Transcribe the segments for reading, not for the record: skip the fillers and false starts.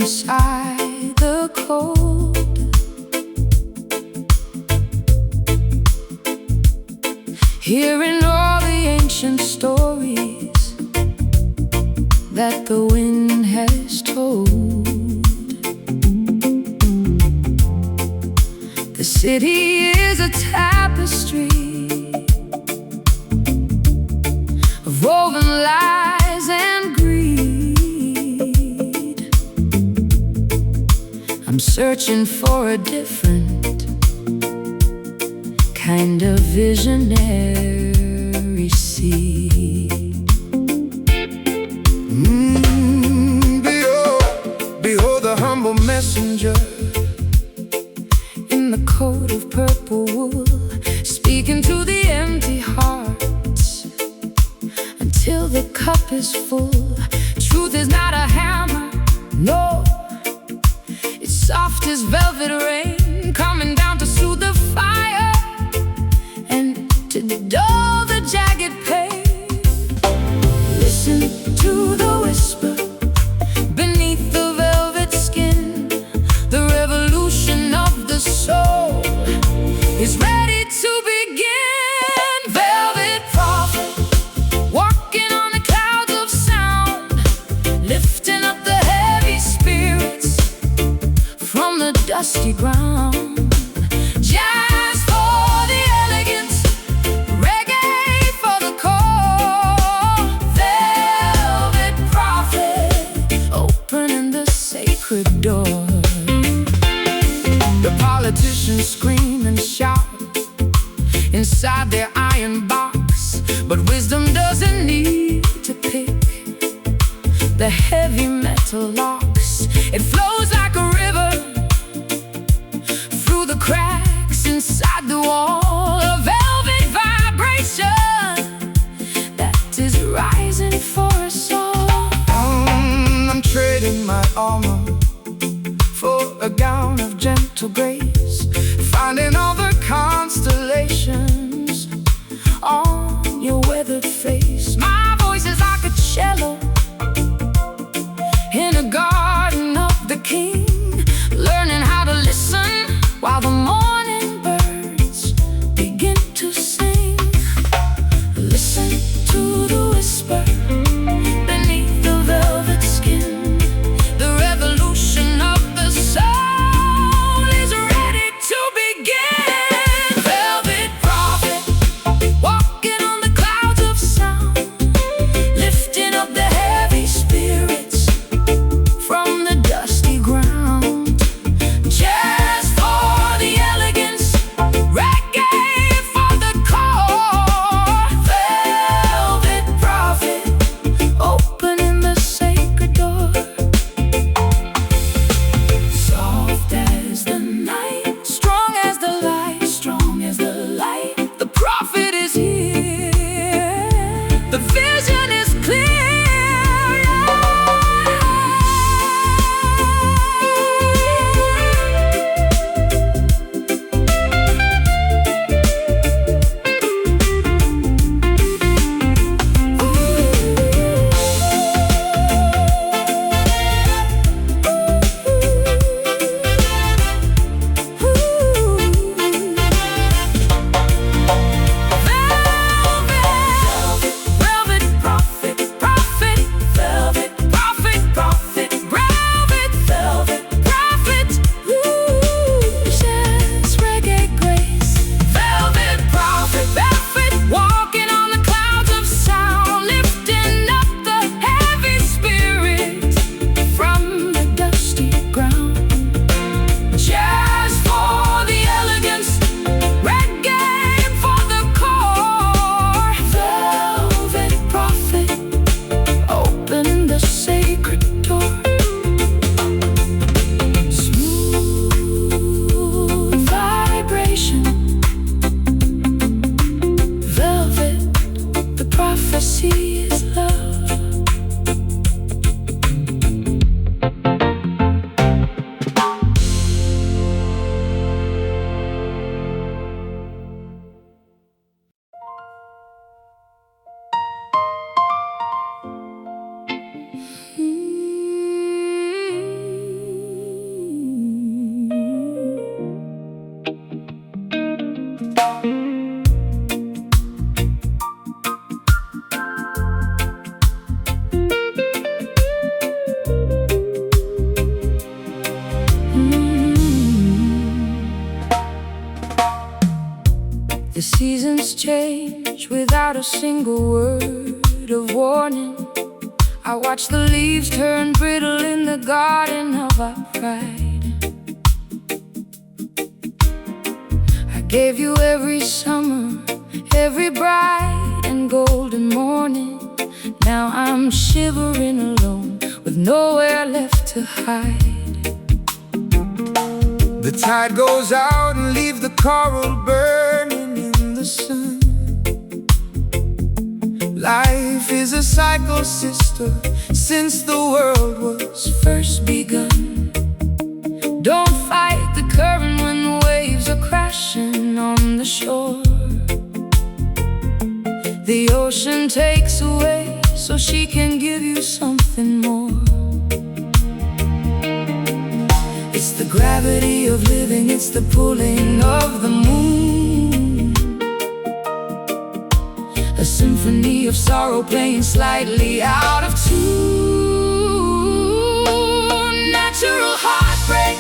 inside the cold. Hearing all the ancient stories that the wind has told. The city is a tapestry of woven lies and greed. I'm searching for a different kind of visionary seed. Behold the humble messenger In the coat of purple wool, speaking to the empty hearts until the cup is full. Truth is not a hammer, no, it's soft as velvet rain, coming down to soothe the fire and to dull the jagged pain. Listen to the whisper beneath the velvet skin. The revolution of the soul is ready to begin. Velvet prophet, walking on the clouds of sound, lifting up the heavy spirits from the dusty ground. Jazz for the elegant, reggae for the core. Velvet prophet, opening the sacred door. The politicians scream and shout inside their iron box, but wisdom doesn't need to pick the heavy metal locks. It flows like a river through the cracks inside the wall. A velvet vibration that is rising for us all. I'm trading my armor for a gown of gentle grace, finding all the constellations on your weathered face. My voice is like a cello in a garden of the king, learning how to listen while the morning birds begin to sing. Listen to the whisper beneath the velvet skin. The revolution of the soul is ready to begin. Velvet prophet, walking on the clouds of sound, lifting up the heavy spirits The seasons change without a single word of warning. I watch the leaves turn brittle in the garden of our pride. I gave you every summer, every bright and golden morning. Now I'm shivering alone with nowhere left to hide. The tide goes out and leaves the coral burning in the sun. Life is a cycle, sister, since the world was First begun. Don't fight the current when the waves are crashing on the shore. The ocean takes away so she can give you something more. It's the gravity of living, it's the pulling of the moon. A symphony of sorrow playing slightly out of tune. Natural heartbreak,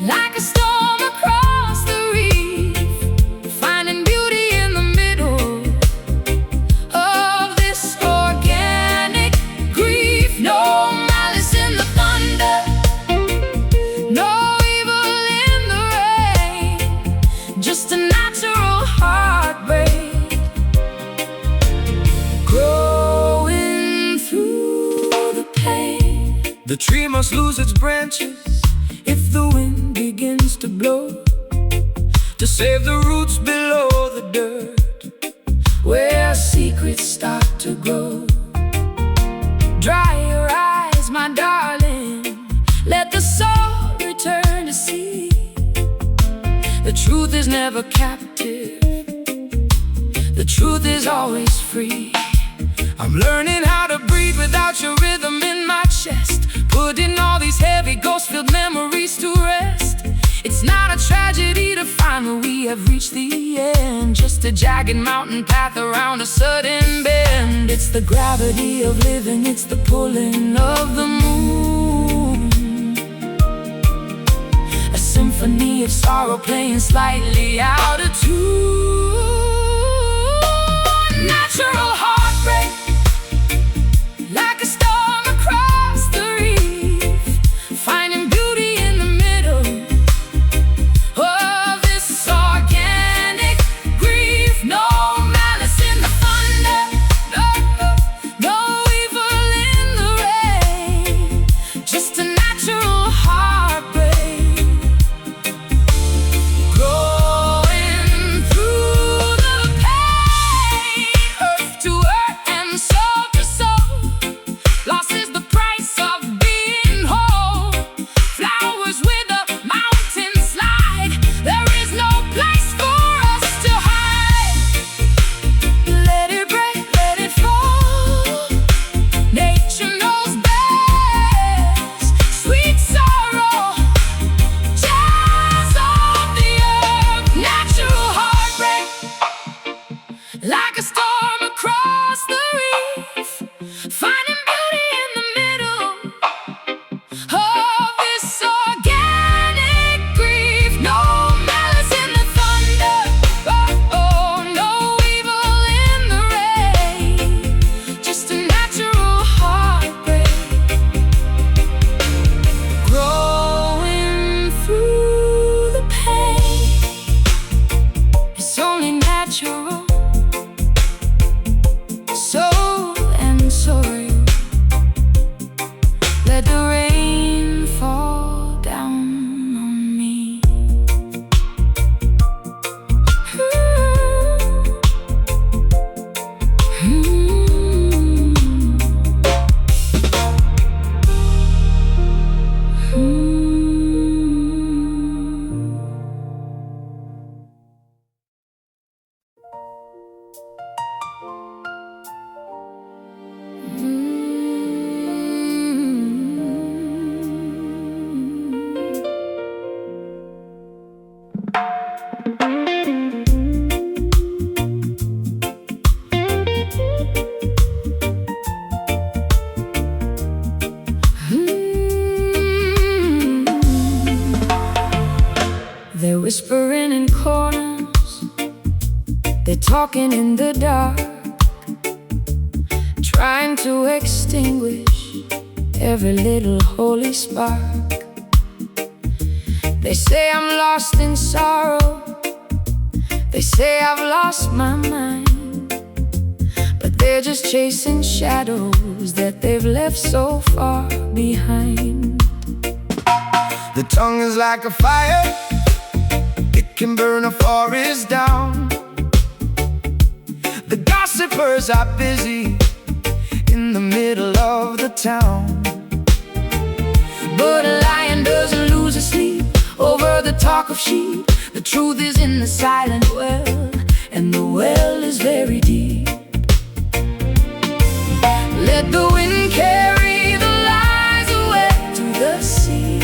like a storm across the reef, finding beauty in the middle of this organic grief. No malice in the thunder, no evil in the rain, just a natural heartbreak growing through the pain. The tree must lose its branches If the wind begins to blow, to save the roots below the dirt, where secrets start to grow. Dry your eyes, my darling, let the soul return to sea. The truth is never captive, the truth is always free. I'm learning how to breathe without your rhythm in my chest, putting all these heavy ghost-filled memories to rest. It's not a tragedy to find that we have reached the end, just a jagged mountain path around a sudden bend. It's the gravity of living, it's the pulling of the moon. A symphony of sorrow playing slightly out of tune. Natural heartbreak, like a storm across the reef, finding beauty in the middle of this organic grief. No malice in the thunder, no evil in the rain, just a natural heartbreak growing through the pain. Earth to earth and soul to soul, loss is the price of being whole. Flowers with a mountain slide, there is no place for us to hide. Let it break, let it fall, nature knows best. Sweet sorrow, jazz of the earth. Natural heartbreak, like a storm across the reef, finding beauty in the middle of this organic grief. No malice in the thunder, no evil in the rain, just a natural heartbreak growing through the pain. It's only natural, soul and sorrow. Let the rain fall down on me. They're whispering in corners, They're talking in the dark, trying to extinguish every little holy spark. They say I'm lost in sorrow, they say I've lost my mind, but they're just chasing shadows that they've left so far behind. The tongue is like a fire, it can burn a forest down. The gossipers are busy in the middle of the town, but a lion doesn't lose his sleep over the talk of sheep. The truth is in the silent well, and the well is very deep. Let the wind carry the lies away to the sea.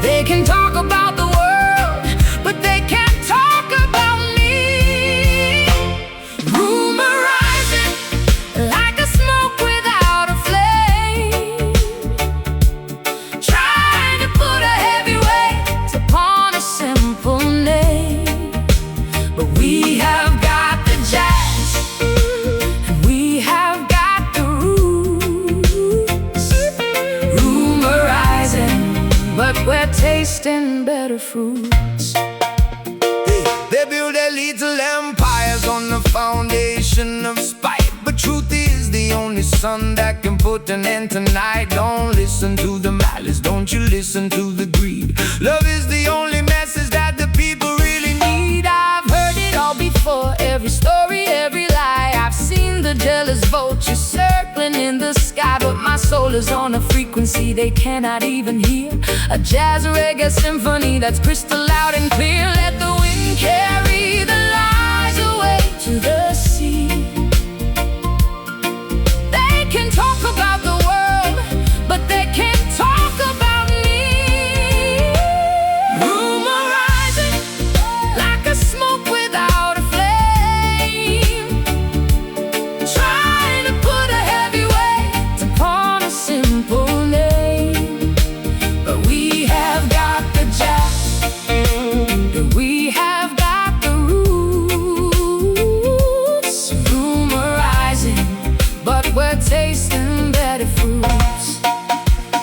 They can talk about the world, but they can't talk about me. Rumor rising like a smoke without a flame, trying to put a heavy weight upon a simple name. But we have got the jazz, and we have got the roots. Rumor rising, but we're tasting better fruits. They build their little empires on the foundation of spite, but truth is the only sun that can put an end to night. Don't listen to the malice, don't you listen to the greed. Love is the only message that the people really need. I've heard it all before, every story, every lie. I've seen the jealous vultures circling in the sky, but my soul is on a frequency they cannot even hear. A jazz reggae symphony that's crystal loud and clear. Let the wind carry the lies away to the sea. They can talk about the world, but they can't talk about me. Rumor rising like a smoke without a flame, trying to put a heavy weight upon a simple name. But we have got the jazz, and we have got the roots. Rumor rising, but we're tasting better fruits.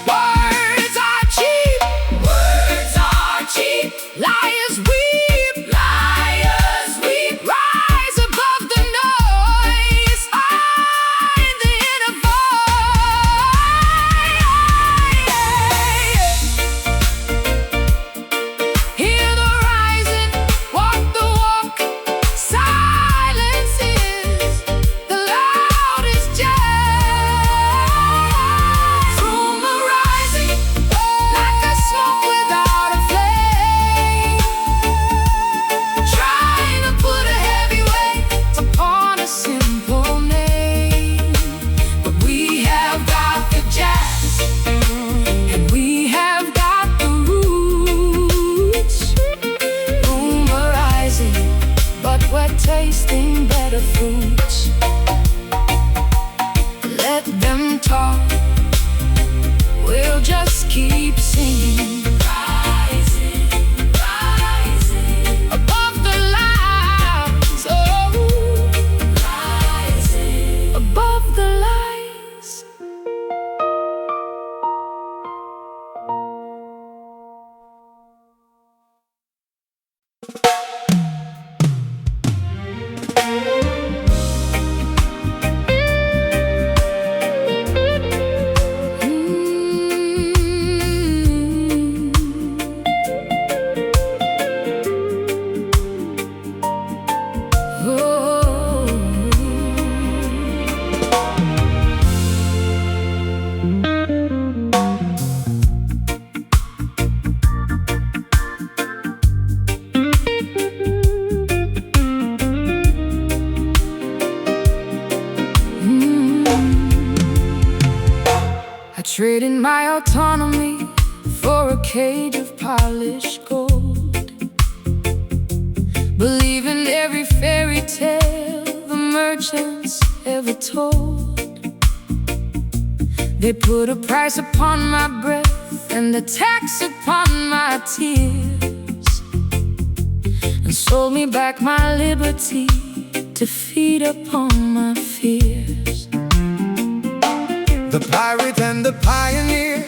Words are cheap, words are cheap. Liars weep, liars weep. Rise above the noise, find the inner voice. Hear the rising, walk the walk. Silence is the loudest jazz. Rumor rising like a smoke without a flame, trying to put a heavy weight upon a simple name. But we have got the jazz, and we have got the roots. Rumor rising, but we're tasting better fruits. Let them talk, we'll just keep singing. Rising, rising above the lies, oh, rising above the lies. Trading my autonomy for a cage of polished gold. Believe in every fairy tale the merchants ever told. They put a price upon my breath and a tax upon my tears. and sold me back my liberty to feed upon my fears. The pirate and the pioneer,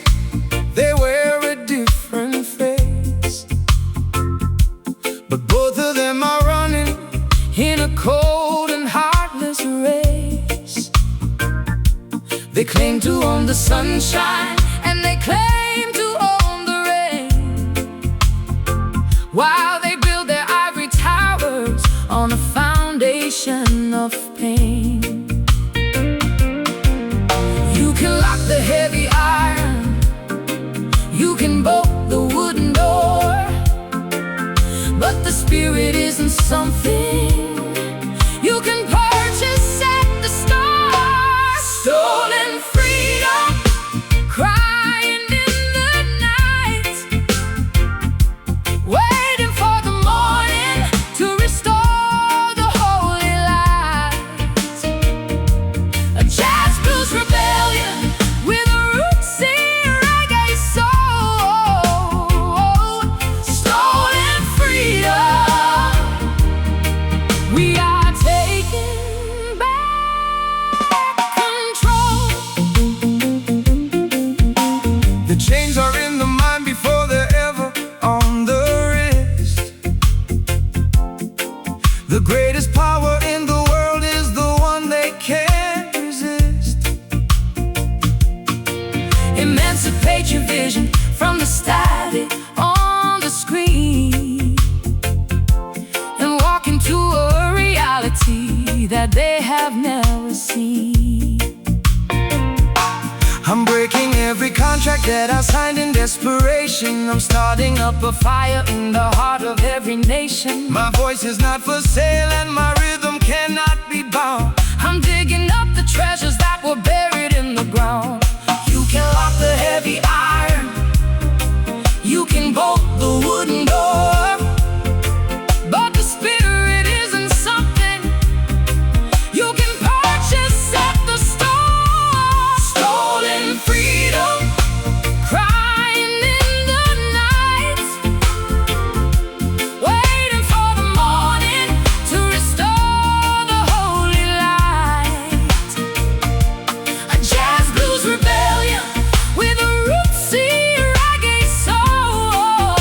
they wear a different face, but both of them are running in a cold and heartless race. They claim to own the sunshine, and they claim to own the rain, while they build their ivory towers on a foundation of pain. You can lock the heavy iron, you can bolt the wooden door, but the spirit isn't something you can purchase at the store. Stolen freedom, crying in the night, waiting for the morning to restore the holy light. A jazz blues rebellion with a rootsy reggae soul. Stolen freedom, we are taking back control. The chains are in the mind before they're ever on the wrist. The greatest power in the world is the one they can't resist. Emancipate your vision from the static on the screen, and walk into a reality that they have never seen. I'm breaking every contract that I signed in desperation. I'm starting up a fire in the heart of every nation. My voice is not for sale and my rhythm cannot be bound. I'm digging up the treasures that were buried in the ground. You can lock the heavy iron, you can bolt the wooden door, but the spirit isn't something you can purchase at the store. Stolen freedom, crying in the night, waiting for the morning to restore the holy light. A jazz blues rebellion with a rootsy reggae soul.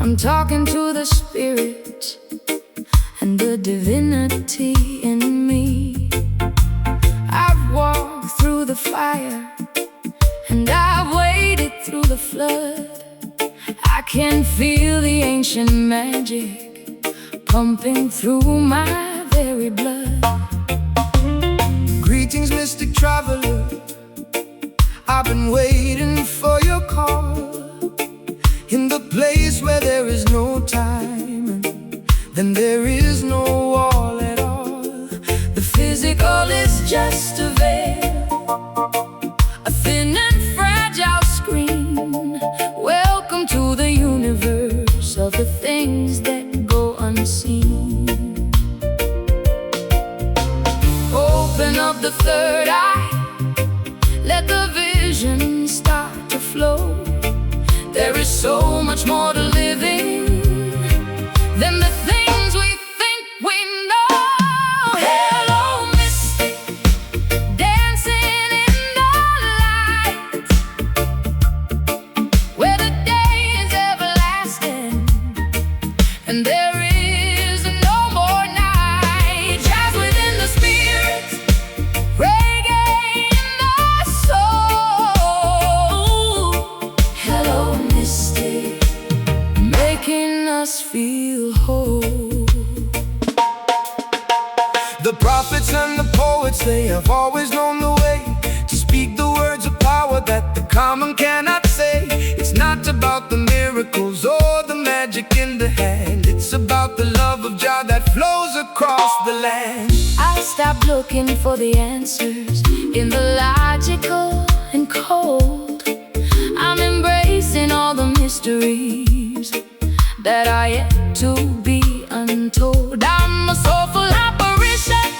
I'm talking to the spirit and the divinity in me. I've walked through the fire and I've waded through the flood. I can feel the ancient magic pumping through my very blood. Greetings, mystic traveler, I've been waiting for your call. In the place where there is no time, then there is no wall at all. The physical is just a veil, a thin and fragile screen. Welcome to the universe of the things that go unseen. Open up the third eye, let the vision start to flow. There is so much more to living than the things we think we know. Hello, mystic, dancing in the light, where the day is everlasting and there is no more night. Jazz within the spirit, reggae in the soul. Hello, mystic, making us feel whole. The prophets and the poets, they have always known the way to speak the words of power that the common cannot say. It's not about the miracles or the magic in the hand. It's about the love of Jah that flows across the land. I stopped looking for the answers in the logical and cold. I'm embracing all the mysteries that are yet to be untold. I'm a soulful apparition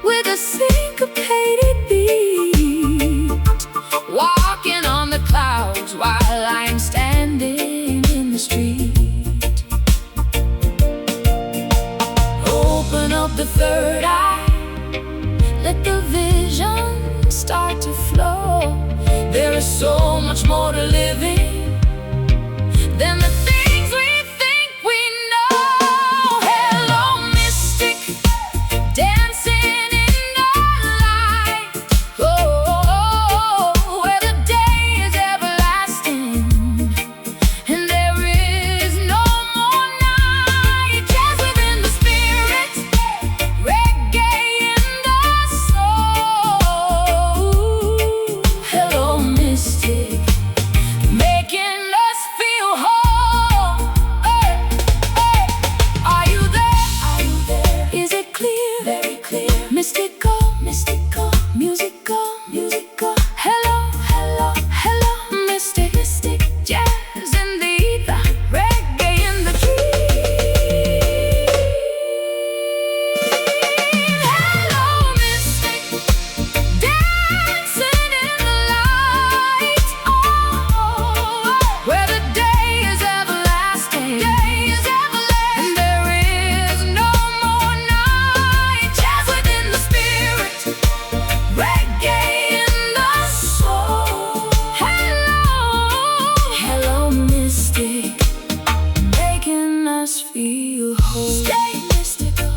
with a syncopated beat, walking on the clouds while I'm standing in the street. Open up the third eye, let the vision start to flow. There is so much more to living than the things we think we know. Hello, mystic, dancing in the light, oh, where the day is everlasting and there is no more night. Jazz within the spirit, reggae in the soul. Hello, mystic, making us feel whole. Hey, hey. Are you there? Are you there? Is it clear? Very clear. Mystical, mystical, musical, musical. Hello, hello, hello, mystic, mystic. Jazz in the ether, reggae in the dream. Hello, mystic, dancing in the light, oh, where the day is everlasting, and there is no more night. Jazz within the spirit, reggae in the soul. Hello, hello, mystic, making us feel whole. Stay mystical,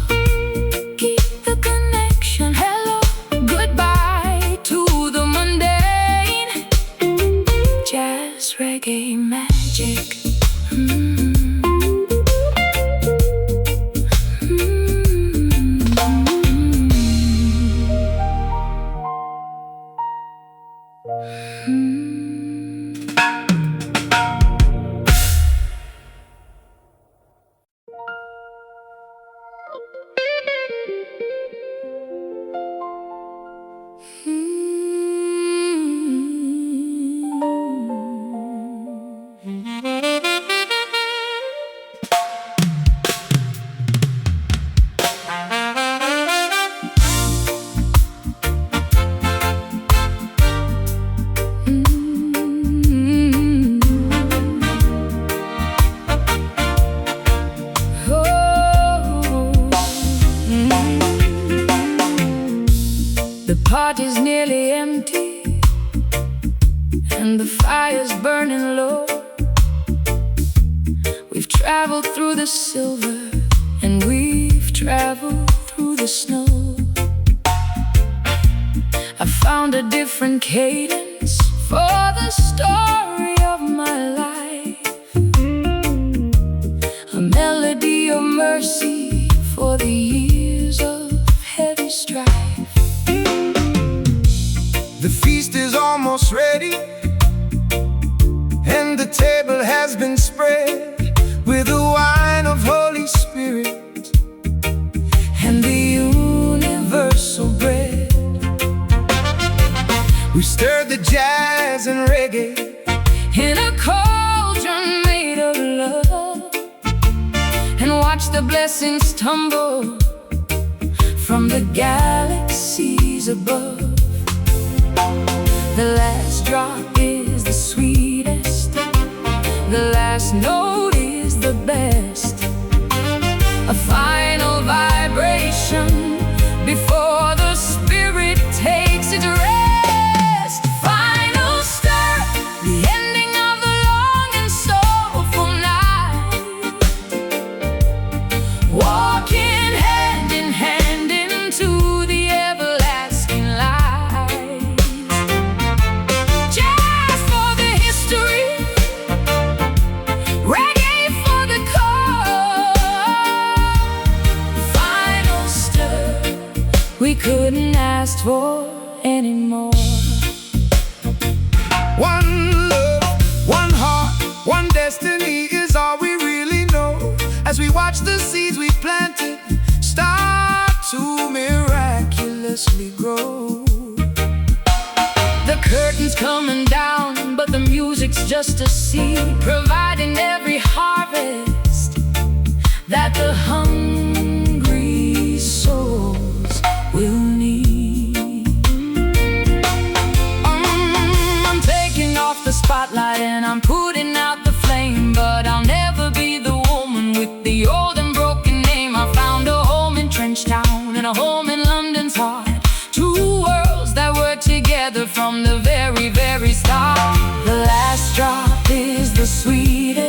keep the connection. Hello, goodbye to the mundane. Jazz, reggae, magic. party's nearly empty and the fire's burning low. traveled through the silver, and we've traveled through the snow. I found a different cadence for the story of my life, a melody of mercy for the years of heavy strife. The feast is almost ready, and the table has been spread with the wine of Holy Spirit and the universal bread. We stirred the jazz and reggae in a cauldron made of love, and watched the blessings tumble from the galaxies above. The last drop is the sweetest, the last note is the best, a final vibration before the spirit takes its rest. Final stir, the ending of the long and soulful night, walking hand in hand into the everlasting light. Jazz for the history, reggae for the core. Final stir, we couldn't ask for any more. One love, one heart, one destiny is all we really know. As we watch the seeds we planted start to miraculously grow. The curtain's coming down, but the music's just a seed, providing every harvest that the hungry souls will need. I'm taking off the spotlight and I'm putting out the flame, but I'll never be the woman with the old and broken name. I found a home in Trench Town and a home in London's heart, two worlds that were together from the very, very start. The last drop is the sweetest,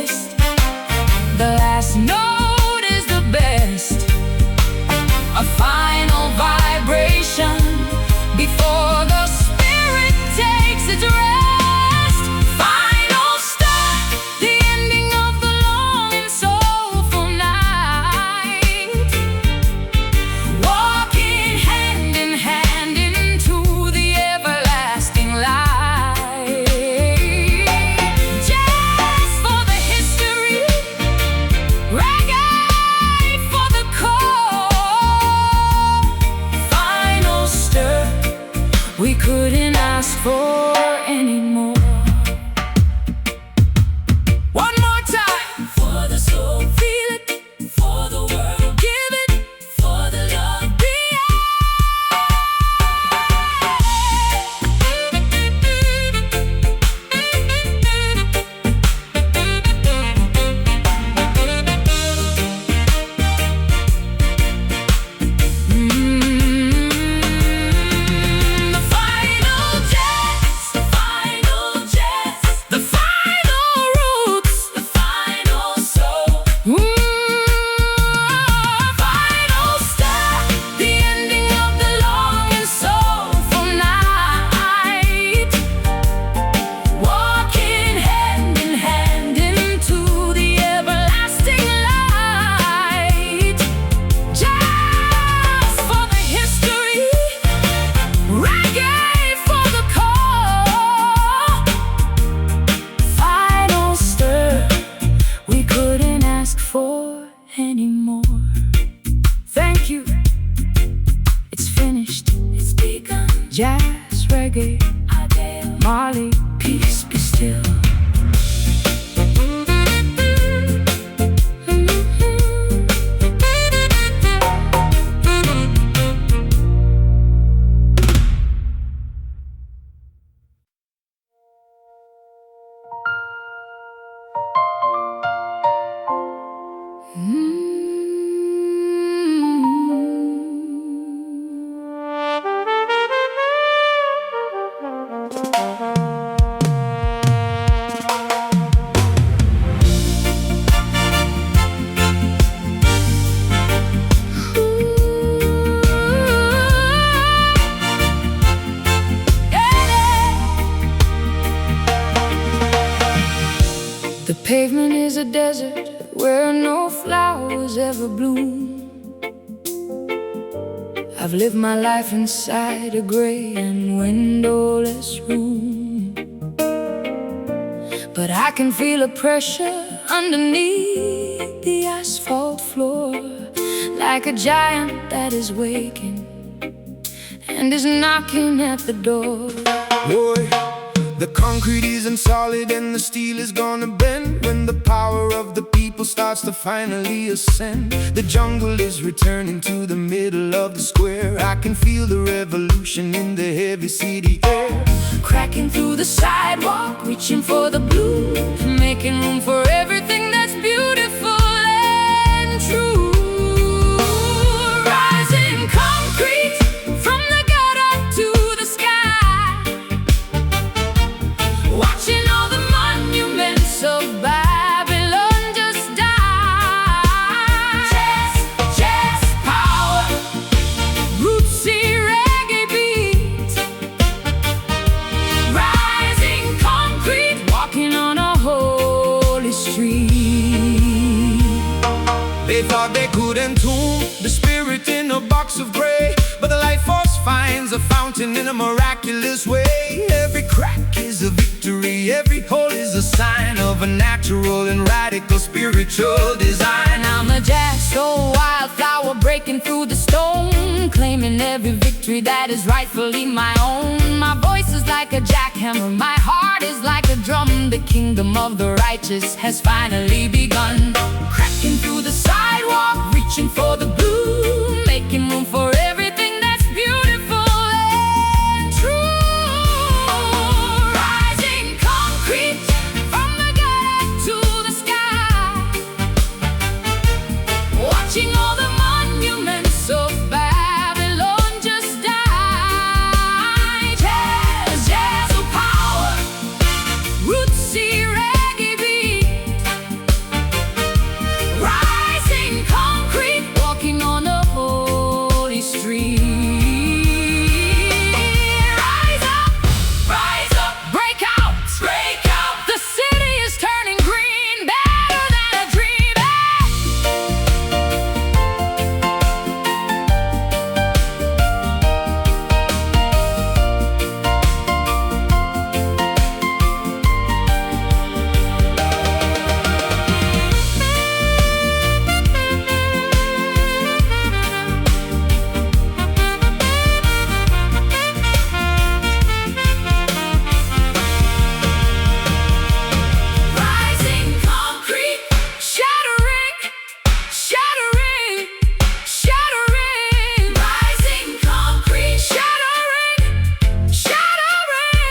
a desert where no flowers ever bloom. I've lived my life inside a gray and windowless room, but I can feel a pressure underneath the asphalt floor, like a giant that is waking and is knocking at the door. Boy, the concrete isn't solid and the steel is gonna bend when the power of the people starts to finally ascend. The jungle is returning to the middle of the square. I can feel the revolution in the heavy city air, cracking through the sidewalk, reaching for the blue, making room for everything that's beautiful and true. Rising concrete from the gutter to the sky, watching all the monuments of Babylon just die. Jazz power, rootsy reggae beat, rising concrete, walking on a holy street. They thought they could entomb the spirit in a box of gray, but the life force finds a fountain in a miraculous way. Every crack is a victory, every hole is a sign of a natural and radical spiritual design. I'm a jazz soul wildflower breaking through the stone, claiming every victory that is rightfully my own. My voice is like a jackhammer, my heart is like a drum. The kingdom of the righteous has finally begun. Cracking through the sidewalk, reaching for the blue, making room for everything that's beautiful and true. Rising concrete from the gutter to the sky, watching all the monuments of Babylon just die. Jazz power, rootsy reggae beat, rising concrete, walking on a holy street. Rise up, break out, break out. The city is turning green, better than a dream. Rising concrete, shattering, shattering, shattering. Rising concrete, shattering, shattering.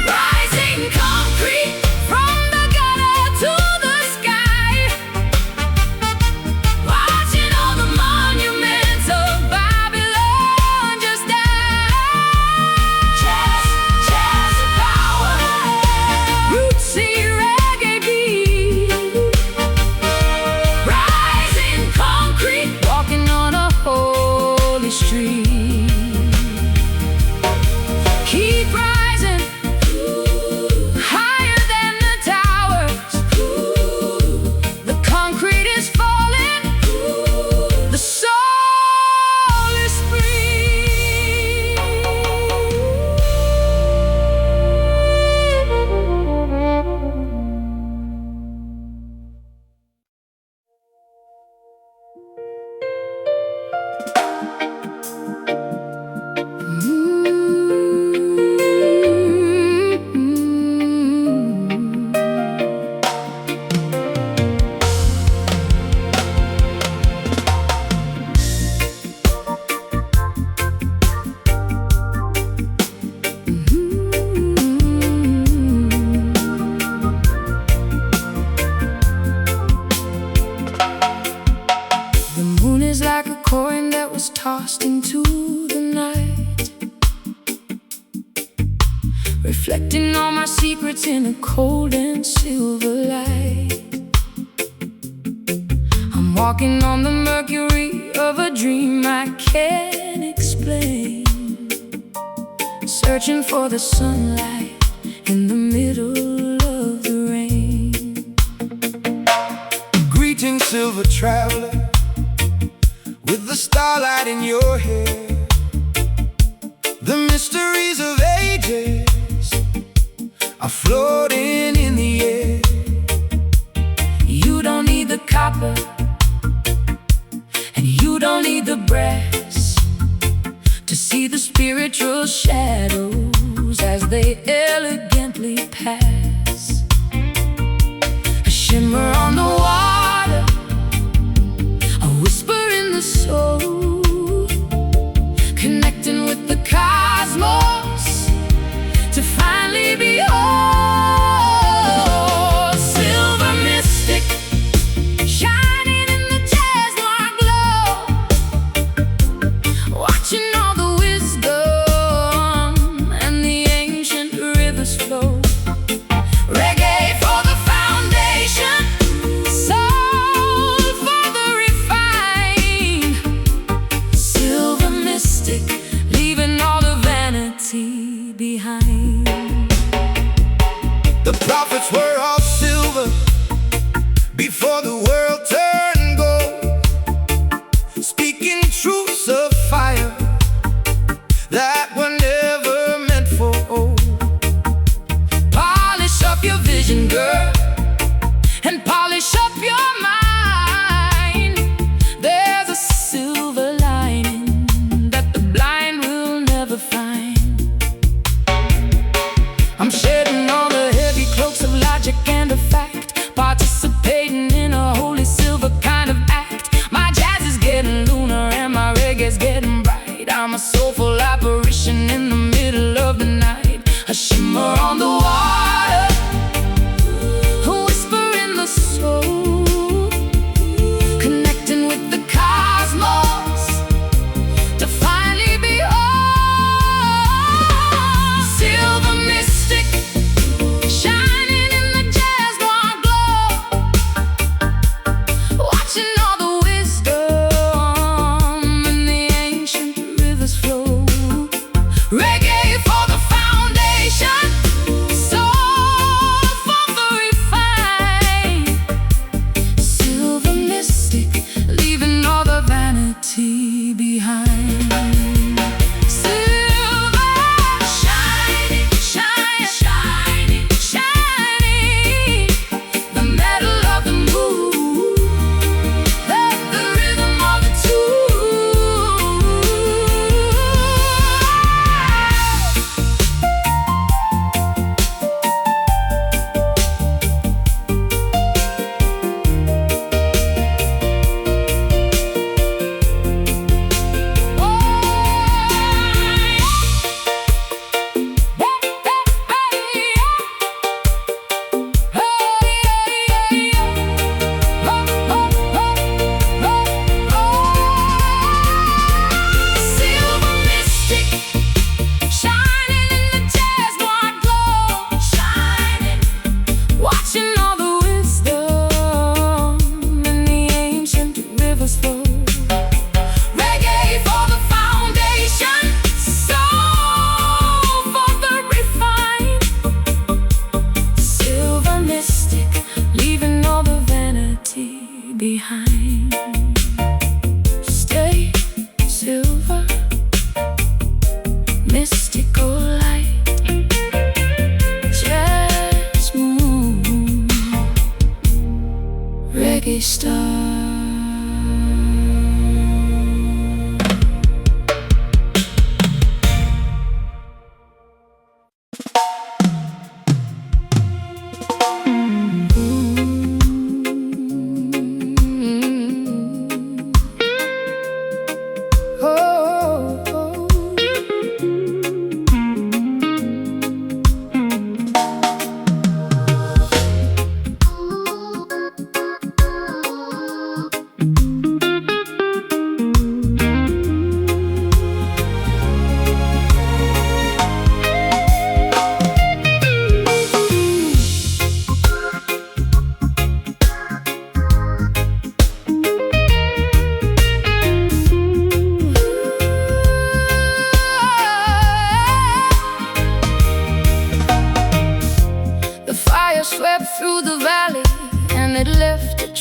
Rising concrete from the gutter to the sky, watching all the monuments of Babylon just die. Jazz power, rootsy reggae beat, rising concrete, walking on a holy street. Keep rising, higher than the towers. The concrete is falling, the soul is free. The moon is like a coin that was tossed into the night, reflecting all my secrets in a cold and silver light. I'm walking on the mercury of a dream I can't explain, searching for the sunlight in the middle of the rain. silver traveler with the starlight in your hair. The mysteries of ages are floating in the air. You don't need the copper, and you don't need the brass to see the spiritual shadows as they elegantly pass. A shimmer on the water, a whisper in the soul, connecting with the cosmos to finally be whole. Silver mystic, shining in the jazz noir glow, watching all the wisdom and the ancient rivers flow. Reggae for the foundation, soul for the refined. Silver mystic, leaving all the vanity behind. The prophets were all silver before the world turned gold, speaking truths of fire that were never meant for old. Polish up your vision, girl, and polish up your mind. There's a silver lining that the blind will never find. I'm shedding all the heavy cloaks of logic and of fact, participating in a holy silver kind of act. My jazz is getting lunar and my reggae's getting bright. I'm a soulful apparition in the middle of the night. A shimmer on the water, a whisper in the soul, connecting with the cosmos to finally be whole. Silver mystic, shining in the jazz noir glow, watching all the wisdom and the ancient rivers flow. Reggae for the foundation, soul for the refined. Silver mystic, leaving all the vanity behind. Silver, shining, shining, shining, shining. The metal of the moon, the rhythm of the tune. Silver mystic, shining in the jazz noir glow, shining, watching all the wisdom and the ancient rivers flow. Reggae for the foundation, soul for the refined. Silver mystic, leaving all the vanity behind. Stay silver, mystical light, jazz moon, reggae star.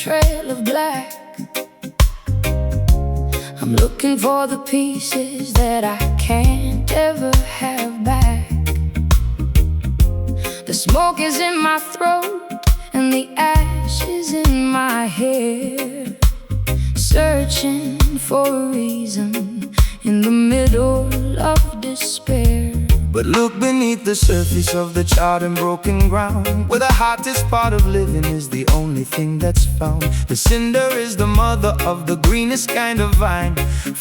trail of black. I'm looking for the pieces that I can't ever have back. The smoke is in my throat and the ash is in my hair, searching for a reason in the middle of despair. But look beneath the surface of the charred and broken ground, where the hottest part of living is the only thing that's found. The cinder is the mother of the greenest kind of vine,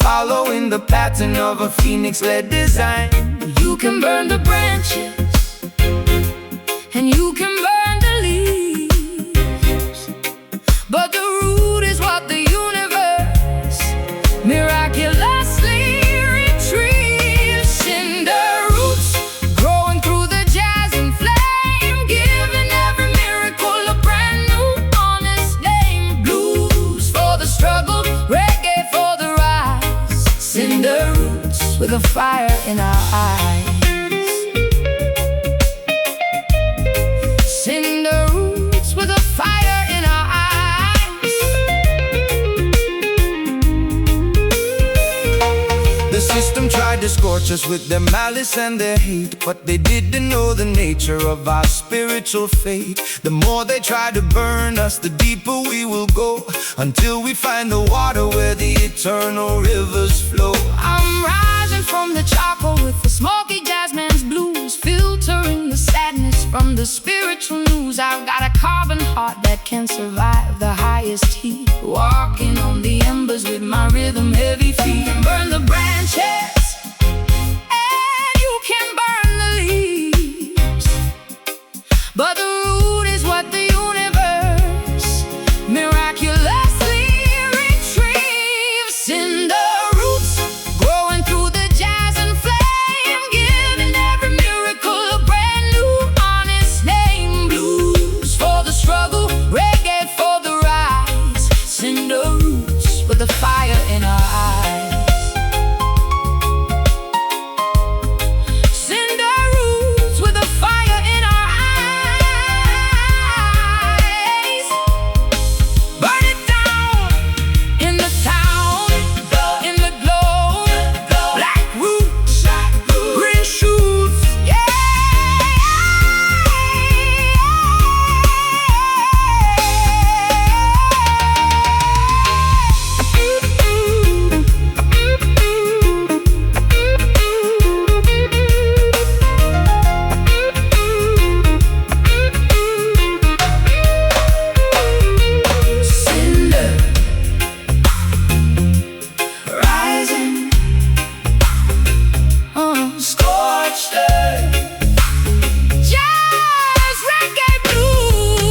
following the pattern of a phoenix-led design. You can burn the branches and you can burn the leaves, but the root is what the universe miraculously retrieves. Cinder roots growing through the jazz and flame, giving every miracle a brand new honest name. Blues for the struggle, reggae for the rise. Cinder roots with a fire in our eyes. Cinder roots with a fire in our eyes. The system tried to scorch us with their malice and their hate, but they didn't know the nature of our spiritual fate. The more they try to burn us, the deeper we will go, until we find the water where the eternal rivers flow. I'm rising from the charcoal with the smoky jazzman's blues, filtering the sadness from the spiritual news. I've got a carbon heart that can survive the highest heat, walking on the embers with my rhythm heavy feet. Burn the branches and you can burn the leaves, but the root is what the universe miraculously retrieves. Cinder roots growing through the jazz and flame, giving every miracle a brand new honest name. Blues for the struggle, reggae for the rise. Cinder roots with a fire in our eyes. Cinder roots with a fire in our eyes. Burn it down in the town, in the glow. Black roots, green shoots, yeah. Cinder rising, scorched earth, jazz, reggae,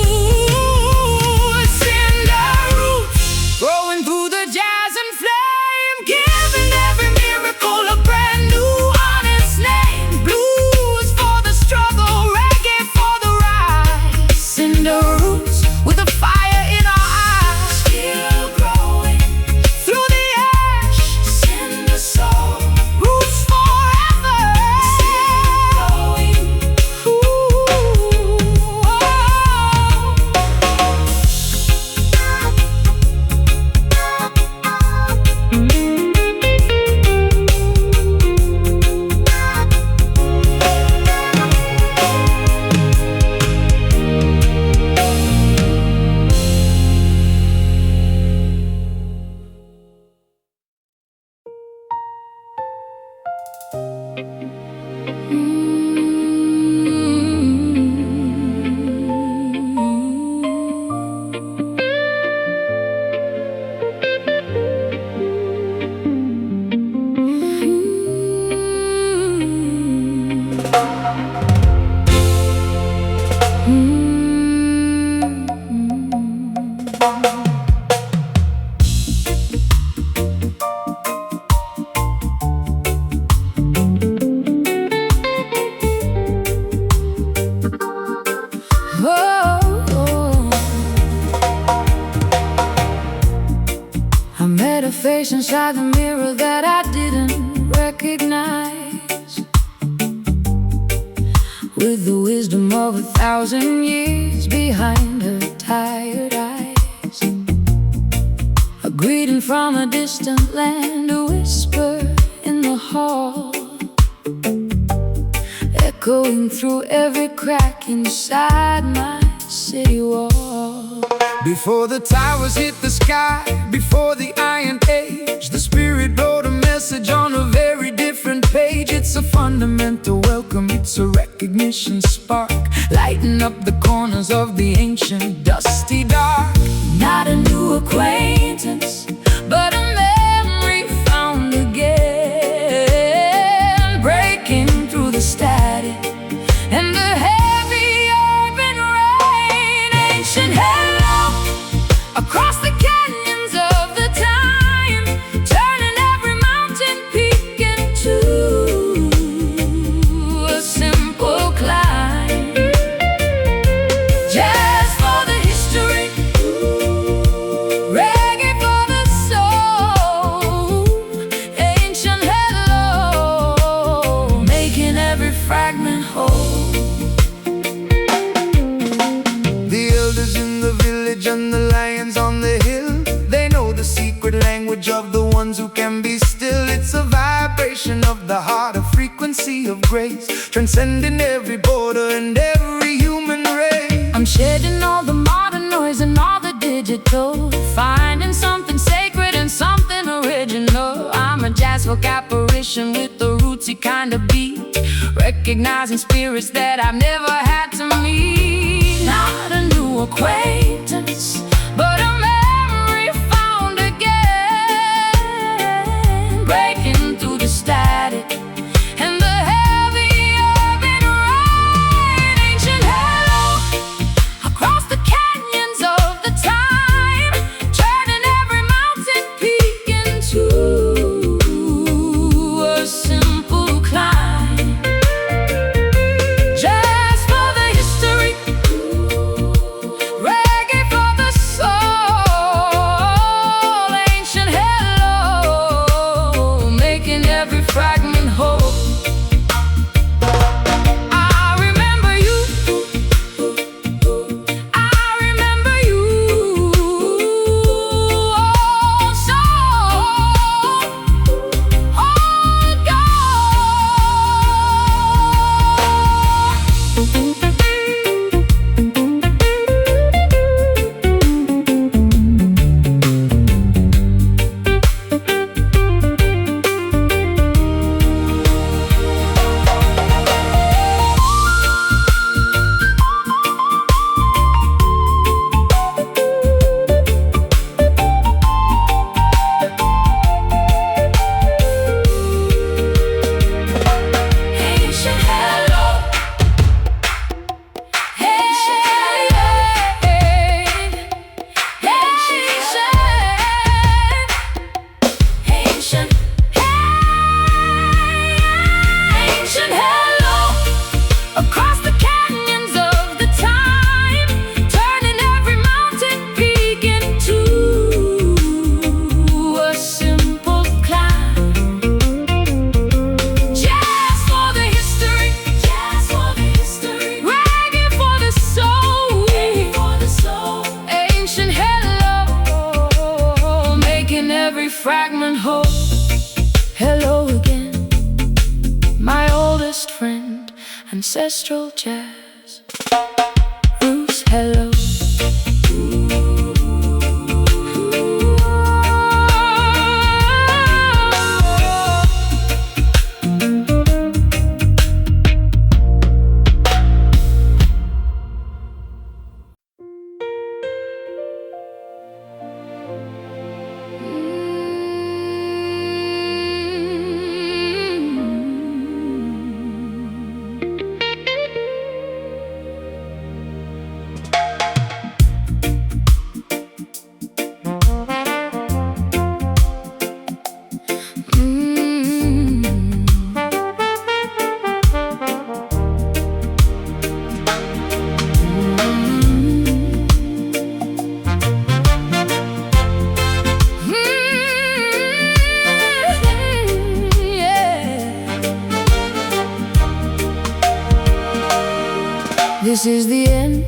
blues. Cinder roots growing through the jazz and flame, giving every miracle a brand new honest name. Blues for the struggle, reggae for the rise. Cinder roots with a fire in our eyes, still growing through the ash. Cinder soul, roots forever, still growing. I met a face inside the mirror that I didn't recognize, with the wisdom of 1,000 years behind her tired eyes. from a distant land, a whisper in the hall, echoing through every crack inside my city wall. Before the towers hit the sky, before the Iron Age, the Spirit wrote a message on a very different page. It's a fundamental welcome, it's a recognition spark, lighting up the corners of the ancient dusty dark. Not a new acquaintance, but a memory found again, breaking through the static and the heavy urban rain. Ancient hello across the canyons of the time, turning every mountain peak into a simple climb. Jazz for the history, reggae for the soul. Ancient hello, making every fragment whole. The elders in the village and the lions on the hill, they know the secret language of the ones who can be still. It's a vibration of the heart, a frequency of grace, transcending every border and every human race. I'm shedding all the modern noise and all the digital, finding something sacred and something original. I'm a jazz folk apparition with a rootsy kind of beat, recognizing spirits that I've never had to meet. Not a new acquaintance, but a memory found again, breaking through the static and the heavy urban rain. Ancient hello across the canyons of the time, turning every mountain peak into a simple climb. Jazz for the history, reggae for the soul. Ancient hello, making every fragment whole. I remember you, I remember you, oh so old Ancient hello, ancient hello across the canyons of the time, turning every mountain peak into a simple climb. Jazz for the history, reggae for the soul, ancient hello, making every fragment whole. Hello again, my oldest friend, ancestral jazz. Bruce, hello. This is the end.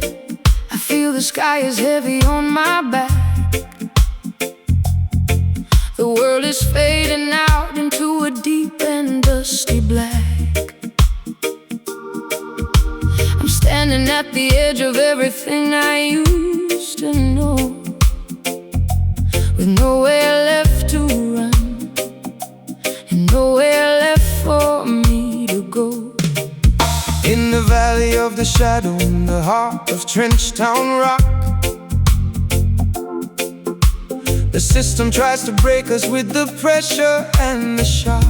I feel the sky is heavy on my back. world is fading out into a deep and dusty black. I'm standing at the edge of everything I used to know, with nowhere left to run and nowhere left for me to go. In the valley of the shadow, in the heart of Trenchtown Rock, the system tries to break us with the pressure and the shock.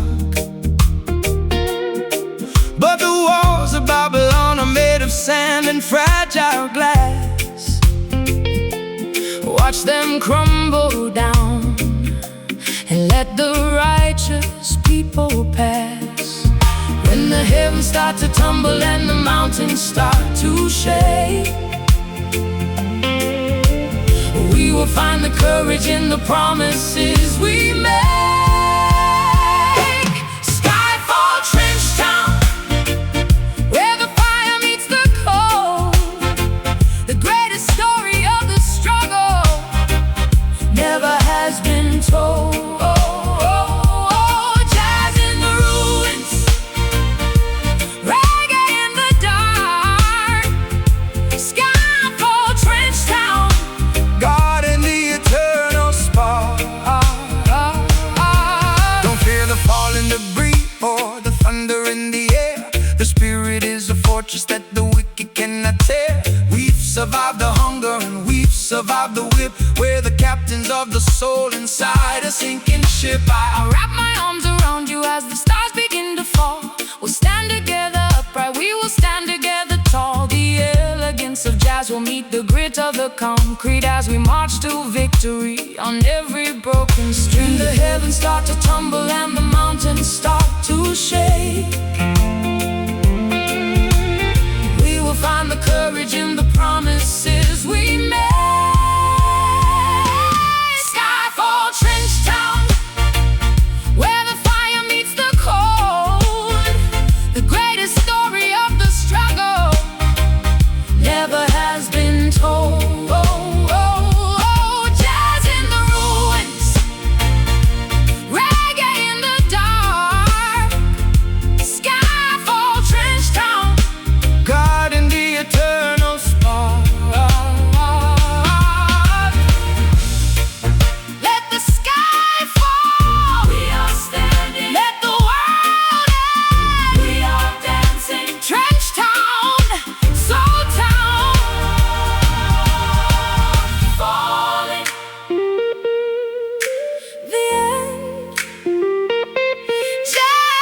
But the walls of Babylon are made of sand and fragile glass. Watch them crumble down and let the righteous people pass. When the heavens start to tumble and the mountains start to shake, we will find the courage in the promises we make. Skyfall, Trenchtown, where the fire meets the cold. The greatest story of the struggle never has been told. Jazz in the ruins, reggae in the dark. Skyfall, Trenchtown, God in the eternal spark. Don't fear the falling debris or the thunder in the air. The Spirit is a fortress that the wicked cannot tear. We've survived the hunger and we've survived the whip. We're the captains of the soul inside a sinking ship. I'll wrap my arms around you as the stars begin to fall. We'll stand together upright, we will stand together tall. The elegance of jazz will meet the grit of the concrete as we march to victory on every broken street. The heavens start to tumble and the mountains start to shake. We will find the courage in the promises we make. Skyfall, Trenchtown, where the fire meets the cold. The greatest story of the struggle never has been told. Jazz in the ruins, reggae in the dark. Skyfall, Trenchtown, God in the eternal spark. let the sky fall. We are standing. Let the world end. We are dancing. Trenchtown, Soul Town, falling. The end. Jazz,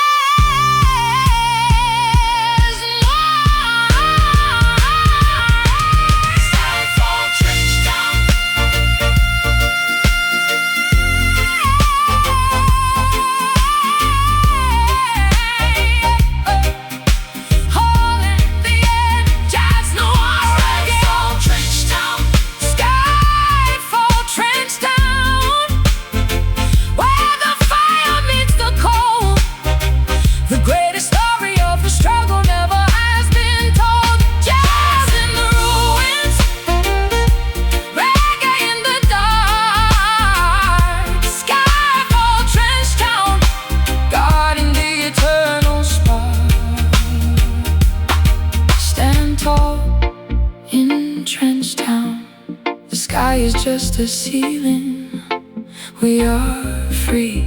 Skyfall, Trenchtown. Holding the end, jazz, noir, reggae. Trenchtown, Skyfall, Trenchtown, where the fire meets the cold. The greatest story of the struggle never has been told. Jazz in the ruins, reggae in the dark. Skyfall, Trenchtown, God in the eternal spark. Stand tall in Trenchtown. The sky is just a ceiling. We are free.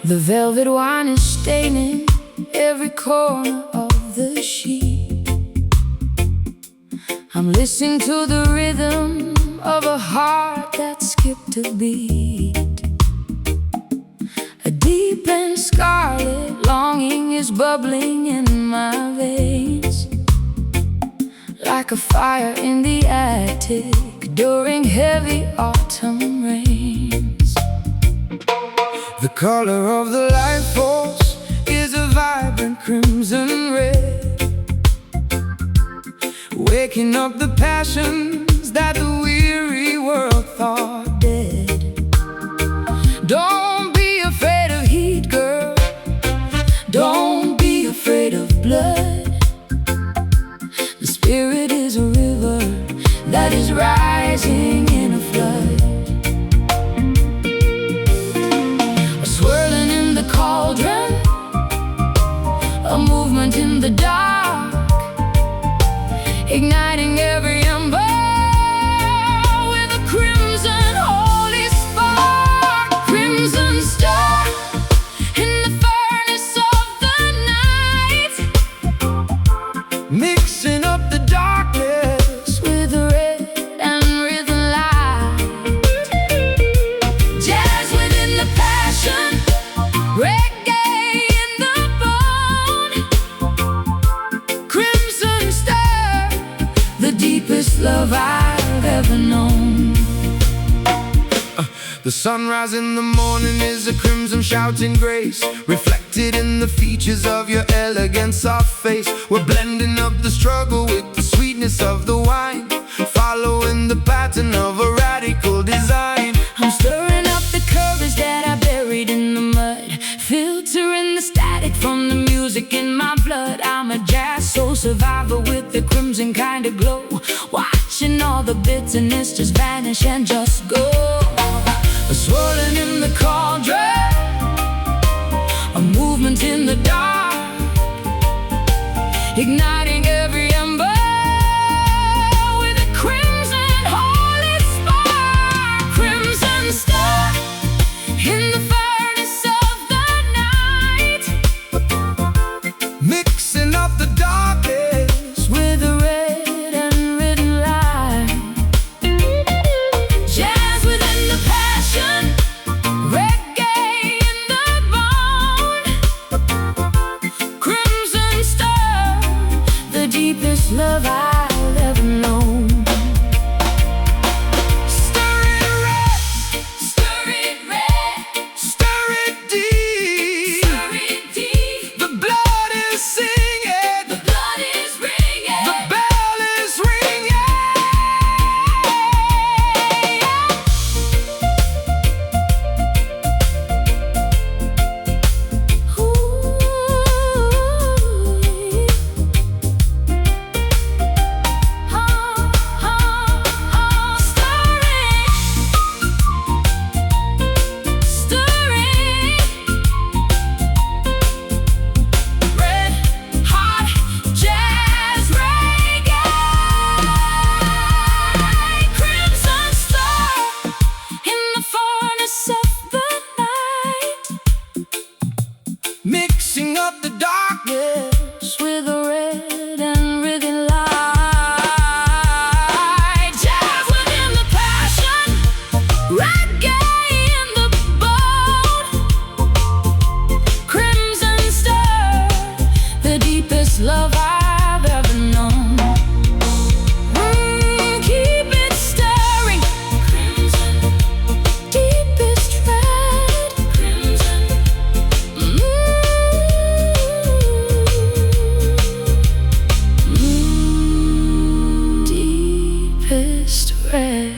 The velvet wine is staining every corner of the sheet. I'm listening to the rhythm of a heart that skipped a beat. A deep and scarred is bubbling in my veins, like a fire in the attic during heavy autumn rains. The color of the life force is a vibrant crimson red, waking up the passions that the weary world thought dead. Don't be afraid of heat, girl. Don't be afraid of blood. The spirit is a river that is rising in a flood, swirling in the cauldron, a movement in the dark, igniting every ember with a crimson holy spark. Crimson star in the furnace of the night, mixing up the darkness with the red and rhythm light. Jazz within the passion, reggae in the bone. Crimson star, the deepest love I've ever known. The sunrise in the morning is a crimson shouting grace, reflected in the features of your elegant soft face. We're blending up the struggle with the sweetness of the wine, following the pattern of a radical design. I'm stirring up the courage that I buried in the mud, filtering the static from the music in my blood. I'm a jazz soul survivor with the crimson kind of glow, watching all the bitterness just vanish and just go. Swirling in the cauldron, a movement in the dark, igniting every ember with a crimson holy spark. Crimson star in the furnace of the night, Mixing up the darkness with a red and written light. Jazz within the passion, reggae in the bone. Crimson star, the deepest love I've ever known. Stir it red, Stir it red, stir it deep. stir it deep. The blood is singing, The blood is ringing. the bell is ringing. Red hot jazz reggae. Crimson star in the furnace of the night, Mixing up the darkness with a red and rhythm light. Jazz within the passion, reggae in the bone. Crimson star, the deepest love I've ever known. Keep it stirring, crimson, deepest red, crimson. Deepest red.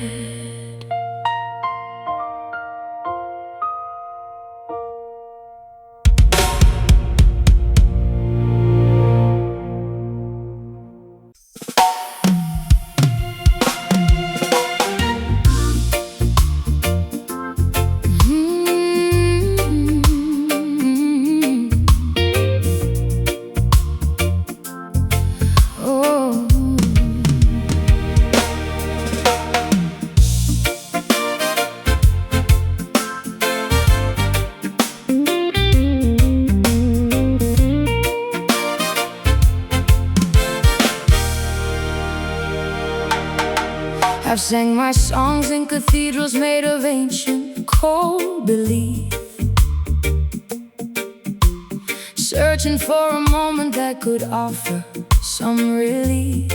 Oh. I've sang my songs in cathedrals made of ancient cold belief, searching searching for a moment that could offer some relief.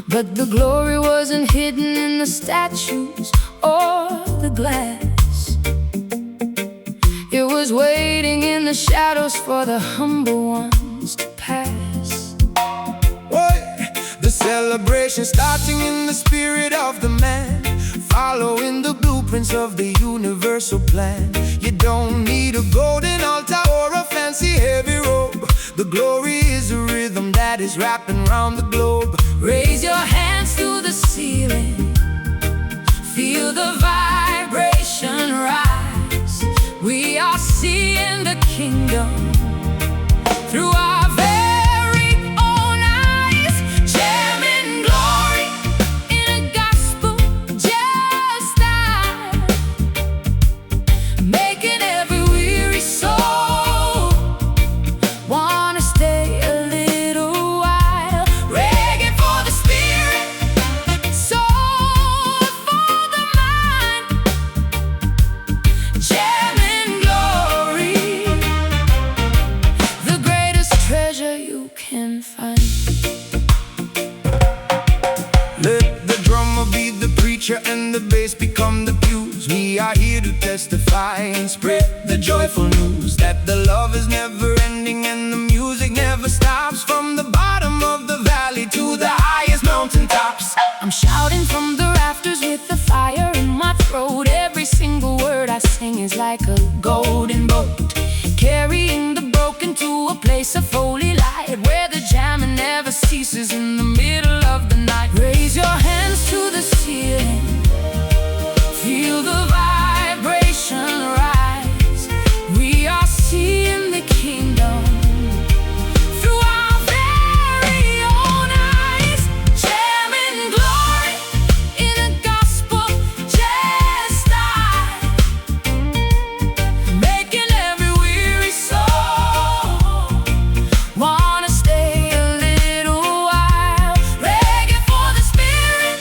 But the glory wasn't hidden in the statues or the glass. It was waiting in the shadows for the humble ones to pass. The celebration starting in the spirit of the man, following the blueprints of the universal plan. You don't need a golden altar or a fancy heavy robe. The glory is a rhythm that is wrapping round the globe. Raise your hands to the ceiling, feel the vibration rise. We are seeing the kingdom through our very own eyes, jamming glory in a gospel just style, making every weary soul wanna stay a little while. Reggae for the spirit, soul for the mind, jamming glory, the greatest treasure you can find. Let the drummer be the preacher and the bass become the cues. We are here to testify and spread the joyful news that the love is never ending and the music never stops. From the bottom of the valley to the highest mountaintops, I'm shouting from the rafters with the fire in my throat. Every single word I sing is like a golden boat, carrying the broken to a place of holy light, where the jamming never ceases in the middle of the night. Raise your hands to the ceiling, feel the vibration rise. We are seeing the kingdom through our very own eyes, jamming glory in a gospel just style, making every weary soul wanna stay a little while. Reggae for the spirit,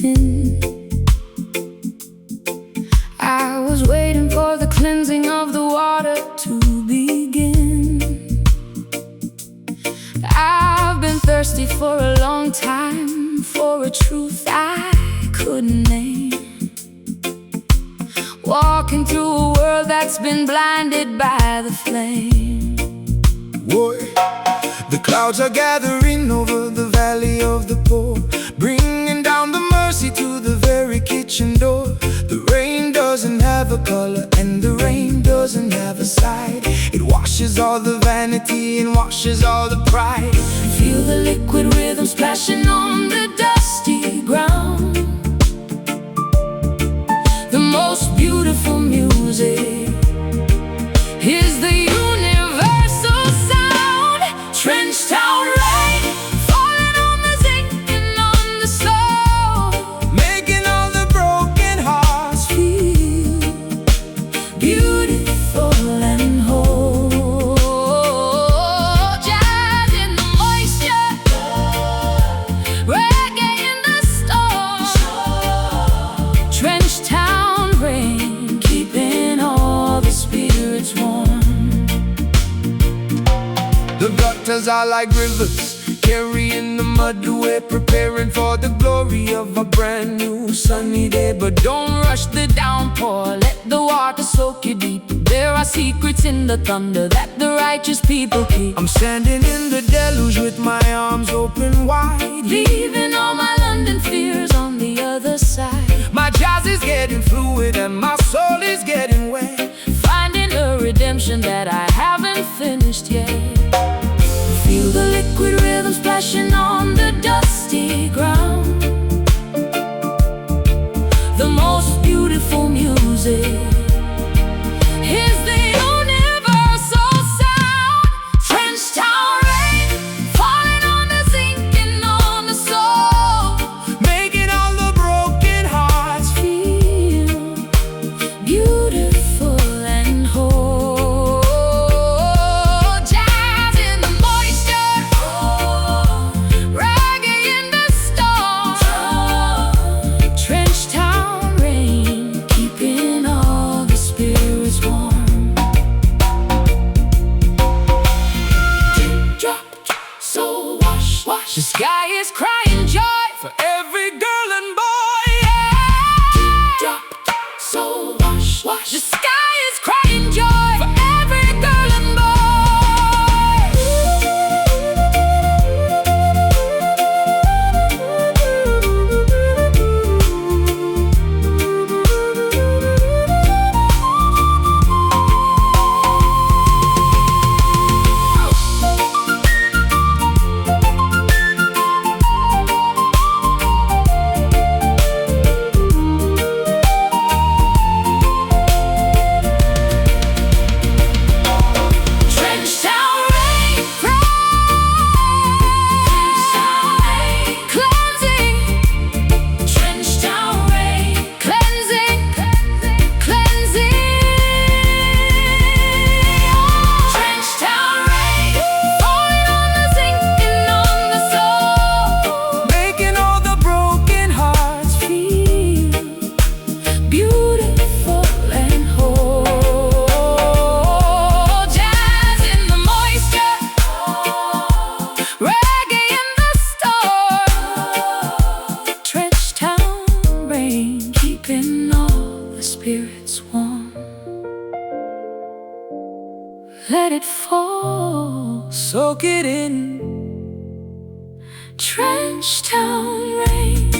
sin. I was waiting for the cleansing of the water to begin. I've been thirsty for a long time, for a truth I couldn't name. Walking through a world that's been blinded by the flame. Boy, the clouds are gathering over the valley of the poor, bringing down the mercy to the very kitchen door. The rain doesn't have a color and the rain doesn't have a side. It washes all the vanity and washes all the pride. Feel the liquid rhythm splashing on the dusty ground. The most beautiful music is the universal sound. Trench town rain falling on the zinc and on the soul, Making all the broken hearts feel beautiful and whole. Jazz in the moisture, reggae in the storm. Trench town rain keeping all the spirits warm. The gutters are like rivers, carrying the mud duet, preparing for the glory of a brand new sunny day. But don't rush the downpour, let the water soak you deep. There are secrets in the thunder that the righteous people keep. I'm standing in the deluge with my arms open wide, Leaving all my London fears on the other side. my jazz is getting fluid and my soul is getting wet. Finding a redemption that I haven't finished yet. Feel the liquid rhythm splashing on the dusty ground. The most beautiful music is the universal sound. Trench town rain falling on the zinc and on the soul, Making all the broken hearts feel beautiful and whole. Jazz in the moisture, reggae in the storm. Trench town rain keeping all the spirits warm. Drop, soul wash, wash. The sky is crying joy for every girl and boy. Yeah. drop, soul wash, wash. The sky is crying joy for every girl and Trench town rain, cleansing. Trench town rain, cleansing, cleansing. Trench town rain falling on the zinc and on the soul, Making all the broken hearts feel beautiful and whole. Jazz in the moisture, reggae in the storm. Trench town rain keeping all the spirits warm. Let it fall, soak it in. trench town rain.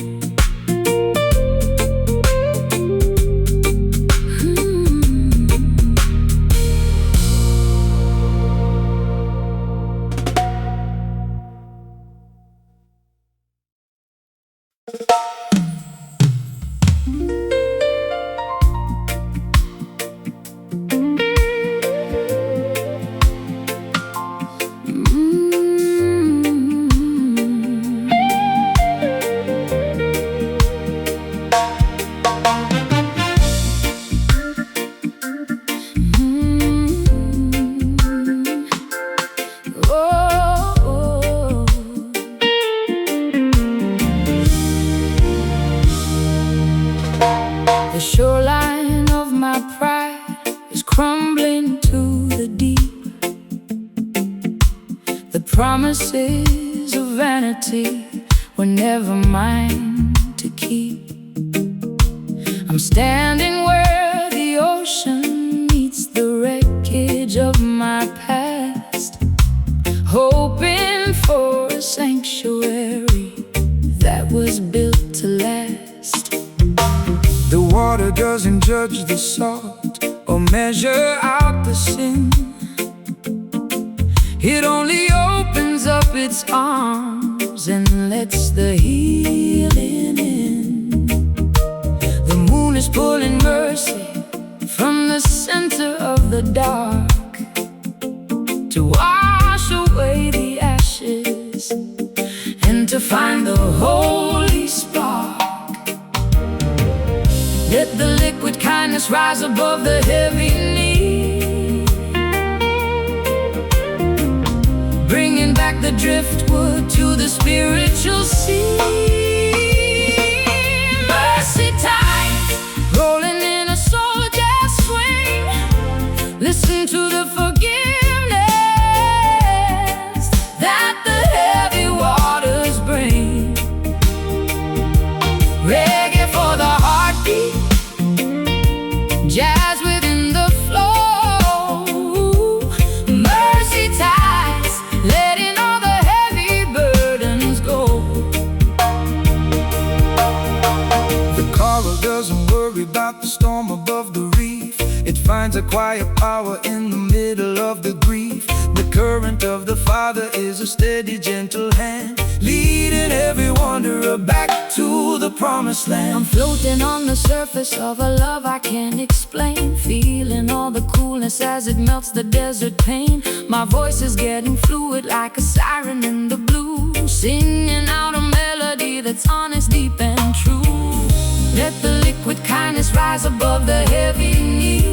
crumbling to the deep. The promises of vanity were never mine to keep. I'm standing where the ocean meets the wreckage of my past, hoping for a sanctuary that was built to last. The water doesn't judge the salt or measure out the sin. It only opens up its arms and lets the healing in. The moon is pulling mercy from the center of the dark to wash away the ashes and to find the holy spark. Let the liquid kindness rise above the heavy need, bringing back the driftwood to the spiritual sea. Mercy tides rolling in a soul-jazz swing. Listen to the forgiveness that the heavy waters bring. Reggae for the heartbeat, jazz within the flow. Mercy tides, letting all the heavy burdens go. The coral doesn't worry about the storm above the reef. It finds a quiet power in the middle of the grief. The current of the Father is a steady, gentle hand, leading every wanderer back to the promised land. I'm floating on the surface of a love I can't explain, feeling all the coolness as it melts the desert pain. My voice is getting fluid like a siren in the blue, singing out a melody that's honest, deep and true. Let the liquid kindness rise above the heavy need,